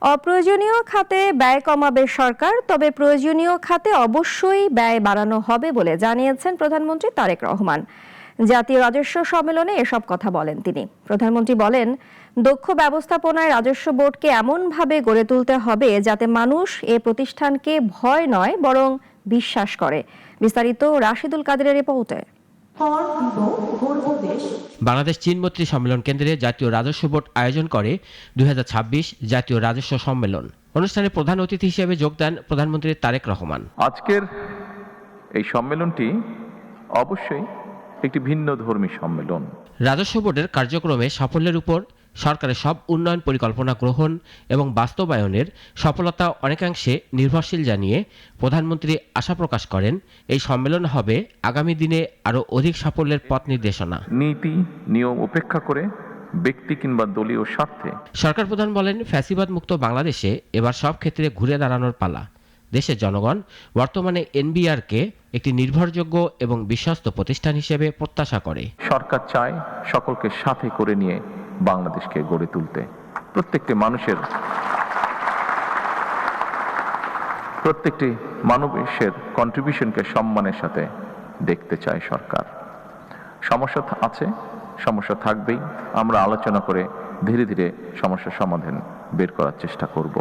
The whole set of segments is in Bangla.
অপ্রয়োজনীয় খাতে ব্যয় কমাবে সরকার, তবে প্রয়োজনীয় খাতে অবশ্যই ব্যয় বাড়ানো হবে বলে জানিয়েছেন প্রধানমন্ত্রী তারেক রহমান। জাতীয় রাজস্ব সম্মেলনে এসব কথা বলেন তিনি। প্রধানমন্ত্রী বলেন, দক্ষ ব্যবস্থাপনায় রাজস্ব বোর্ডকে এমনভাবে গড়ে তুলতে হবে যাতে মানুষ এ প্রতিষ্ঠানকে ভয় নয় বরং বিশ্বাস করে। বিস্তারিত রাশিদুল কাদেরের রিপোর্টে। বাংলাদেশ চীন মৈত্রী সম্মেলন কেন্দ্রে জাতীয় রাজস্ব বোর্ড আয়োজন করে 2026 জাতীয় রাজস্ব সম্মেলন। অনুষ্ঠানে প্রধান অতিথি হিসেবে যোগ দেন প্রধানমন্ত্রী তারেক রহমান। আজকের এই সম্মেলনটি অবশ্যই একটি ভিন্ন ধর্মী সম্মেলন। রাজস্ব বোর্ডের কার্যক্রমে সাফল্যের উপর সরকারের সব উন্নয়ন পরিকল্পনা গ্রহণ এবং বাস্তবায়নের সফলতা অনেকাংশে নির্ভরশীল জানিয়ে প্রধানমন্ত্রী আশা প্রকাশ করেন, এই সম্মেলন হবে আগামী দিনে আরও অধিক সাফল্যের পথ নির্দেশনা। নীতি নিয়ম উপেক্ষা করে ব্যক্তি কিংবা দলীয় স্বার্থে সরকার প্রধান বলেন, ফ্যাসিবাদ মুক্ত বাংলাদেশে এবার সব ক্ষেত্রে ঘুরে দাঁড়ানোর পালা। দেশের জনগণ বর্তমানে এনবিআরকে একটি নির্ভরযোগ্য এবং বিশ্বস্ত প্রতিষ্ঠান হিসেবে প্রত্যাশা করে। সরকার চায় সকলকে সাথে করে নিয়ে বাংলাদেশকে গড়ে তুলতে। প্রত্যেকটি মানুষের কন্ট্রিবিউশনকে সম্মানের সাথে দেখতে চায় সরকার। সমস্যা আছে, সমস্যা থাকবেই। আমরা আলোচনা করে ধীরে ধীরে সমস্যার সমাধান বের করার চেষ্টা করব।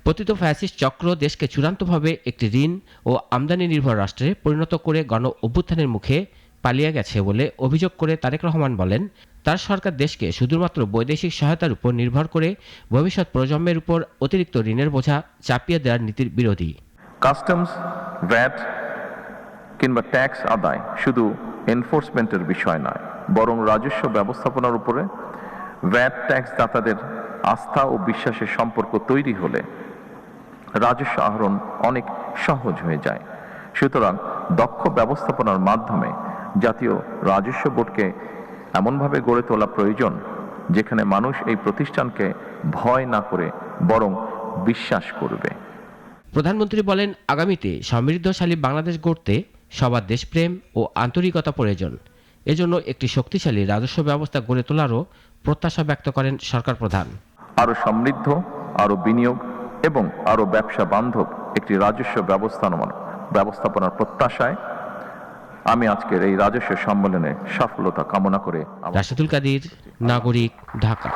পতিত ফ্যাসিস্ট চক্র দেশকে চূড়ান্তভাবে একটি ঋণ ও আমদানি নির্ভর রাষ্ট্রে পরিণত করে গণ অভ্যুত্থানের মুখে পালিয়ে গেছে বলে অভিযোগ করে তারেক রহমান বলেন, তার সরকার দেশকে শুধুমাত্র বৈদেশিক সহায়তার উপর নির্ভর করে ভবিষ্যৎ প্রজন্মের উপর অতিরিক্ত ঋণের বোঝা চাপিয়ে দেওয়ার নীতির বিরোধী। কাস্টমস, ভ্যাট কিংবা ট্যাক্স আদায় শুধু এনফোর্সমেন্টের বিষয় নয়, বরং রাজস্ব ব্যবস্থাপনার উপরে ভ্যাট ট্যাক্স দাতাদের আস্থা ও বিশ্বাসের সম্পর্ক তৈরি হলে রাজস্ব আহরণ অনেক সহজ হয়ে যায়। সুতরাং দক্ষ ব্যবস্থাপনার মাধ্যমে জাতীয় রাজস্ব বোর্ডকে এমনভাবে গড়ে তোলা প্রয়োজন যেখানে মানুষ এই প্রতিষ্ঠানকে ভয় না করে বরং বিশ্বাস করবে। প্রধানমন্ত্রী বলেন, আগামীতে সমৃদ্ধশালী বাংলাদেশ গড়তে সবার দেশপ্রেম ও আন্তরিকতা প্রয়োজন। এজন্য একটি শক্তিশালী রাজস্ব ব্যবস্থা গড়ে তোলারও প্রত্যাশা ব্যক্ত করেন সরকার প্রধান। আরো সমৃদ্ধ, আরো বিনিয়োগ এবং আরো ব্যবসা বান্ধব একটি রাজস্ব ব্যবস্থাপনার প্রত্যাশায় আমি আজকের এই রাজস্ব সম্মেলনে সফলতা কামনা করে। রাশিদুল কাদের, নাগরিক, ঢাকা।